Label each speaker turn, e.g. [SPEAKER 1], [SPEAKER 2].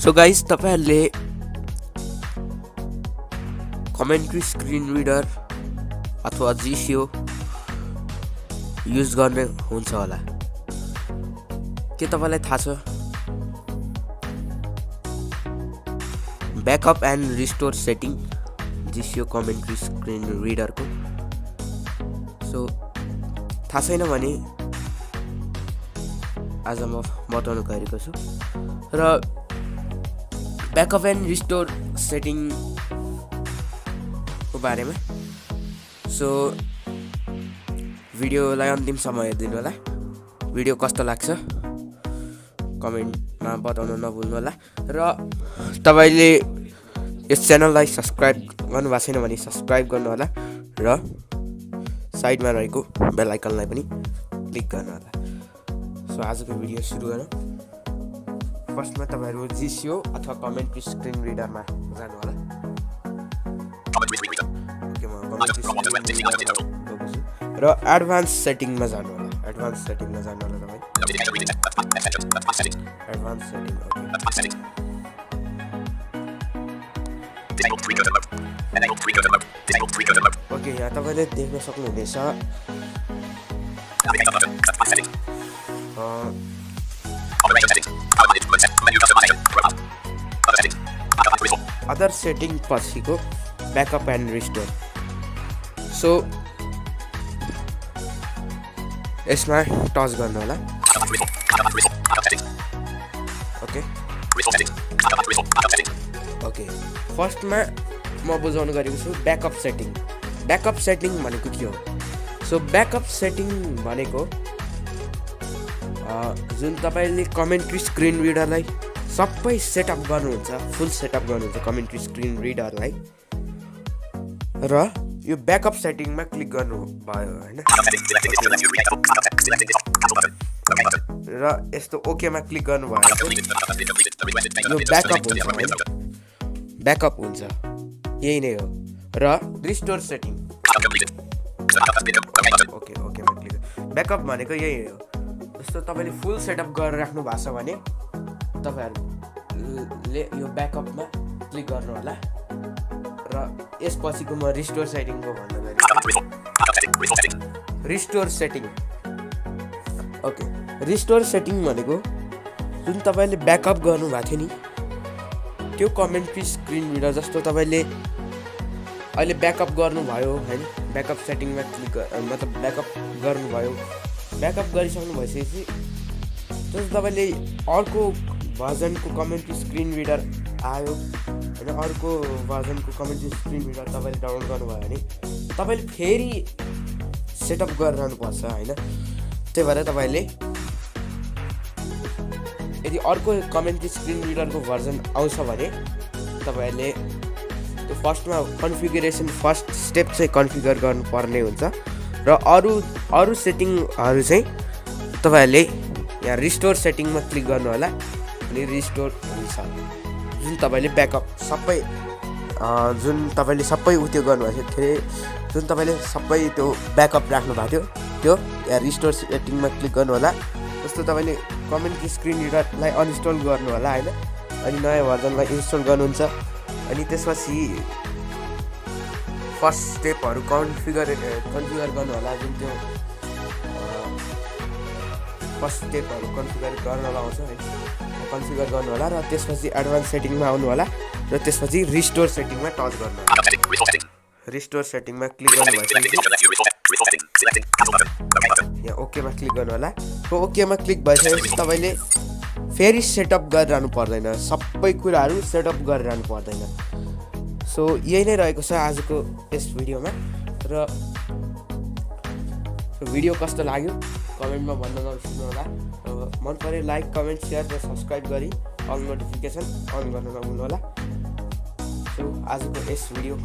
[SPEAKER 1] so guys तपाईहरुले commentary screen reader अथवा जिएसहुओ use गर्ने हुन्छ होला के तपाईलाई थाहा छ बैकअप एन्ड रिस्टोर सेटिङ जिएसहुओ कमेन्ट्री स्क्रिन रिडर को सो थाहा छैन भने आज म बताउन गएको छु र बैकअप एन्ड रिस्टोर सेटिङ को बारेमा सो भिडियोलाई अन्तिमसम्म हेर्दिनु होला भिडियो कस्तो लाग्छ कमेन्टमा बताउन नभुल्नु होला र तपाईले यस च्यानललाई सब्स्क्राइब गर्नुभएको छैन भने सब्स्क्राइब गर्नु होला र साइडमा रहेको बेल आइकनलाई पनि क्लिक गर्नु होला सो आजको भिडियो सुरु गरौँ फर्स्टमा तपाईहरु जिएसहुओ अथवा कमेन्ट्री स्क्रिन रिडरमा जानु होला ओके म कमेन्ट्री स्क्रिन रिडरमा र एडभान्स सेटिङमा जानु होला एडभान्स सेटिङमा जानु होला तपाई एडभान्स सेटिङ ओके यहाँ तपाईले देख्न सक्नुहुनेछ अदर सेटिङ पछिको बैकअप एन्ड रिस्टोर सो यसमा टच गर्नु होला ओके ओके फर्स्टमा म बुझाउन गएको छु बैकअप सेटिङ भनेको के हो सो बैकअप सेटिङ भनेको जुन तपाईले कमेन्ट्री स्क्रिन रिडरलाई सबै सेटअप गर्नुहुन्छ फुल सेटअप गर्नुहुन्छ कमेन्ट्री स्क्रिन रिडरलाई र यो बैकअप सेटिङमा क्लिक गर्नु भयो हैन र यस्तो ओके मा क्लिक गर्नु भयो यो बैकअप हुन्छ यही नै हो र रिस्टोर सेटिङ ओके मा क्लिक बैकअप भनेको यही हो जस्तो तपाईले फुल सेटअप गरेर राख्नु भएको छ भने तपाईहरुले यो बैकअपमा क्लिक गर्नु होला र यसपछिको म रिस्टोर सेटिङको भन्न गएको restore setting okay restore setting भनेको जुन तपाईले बैकअप गर्नु भएको थियो नि त्यो कमेन्ट्री स्क्रिन रिडर जस्तो तपाईले अहिले बैकअप गर्नुभयो हैन बैकअप सेटिङमा क्लिक मतलब बैकअप गर्नुभयो बैकअप गरिसक्नु भएपछि जस्तो तपाईले अर्को भर्जनको कमेन्ट्री स्क्रिन रिडर आयो हैन अर्को भर्जनको कमेन्ट्री स्क्रिन रिडर तपाईले डाउनलोड गर्नुभयो भने तपाईले फेरि सेटअप गरिरहनु पर्छ हैन त्यही भएर तपाईले यदि अर्को कमेन्ट्री स्क्रिन रिडरको भर्जन आउँछ भने तपाईले त्यो फर्स्टमा कन्फिगरेसन फर्स्ट स्टेप चाहिँ कन्फिगर गर्नुपर्ने हुन्छ र अरु सेटिङहरु चाहिँ तपाईले यहाँ रिस्टोर सेटिङमा क्लिक गर्नु होला अनि रिस्टोर हुन्छ जुन तपाईले बैकअप सबै जुन तपाईले सबै उयो गर्नुभएको थियो जुन तपाईले सबै त्यो बैकअप राख्नु भएको थियो त्यो यहाँ रिस्टोर सेटिङमा क्लिक गर्नु होला जस्तो तपाईले कमेन्ट्री स्क्रिन रिडरलाई अनइन्स्टल गर्नु होला हैन अनि नयाँ भर्जनलाई इन्स्टल गर्नुहुन्छ अनि त्यसपछि फर्स्ट स्टेपहरु कन्फिगर गर्नु होला जुन त्यो फर्स्ट स्टेपहरु कन्फिगर गर्न आउँछ है कन्फिगर गर्नु होला र त्यसपछि एडभान्स सेटिङमा आउनु होला र त्यसपछि रिस्टोर सेटिङमा टच गर्नु होला रिस्टोर सेटिङमा क्लिक गर्नुभएपछि यहाँ ओके मा क्लिक गर्नु होला र ओके मा क्लिक भएपछि तपाईले फेरि सेटअप गरिरहनु पर्दैन सबै कुराहरु सेटअप गरिरहनु पर्दैन सो यही नै रहेको छ आजको यस भिडियोमा र भिडियो कस्तो लाग्यो कमेन्टमा भन्न नबिर्सनु होला मन परे लाइक कमेन्ट शेयर र सब्स्क्राइब गरी अल नोटिफिकेसन अन गर्न नभुल्नु होला सो आजको यस भिडियो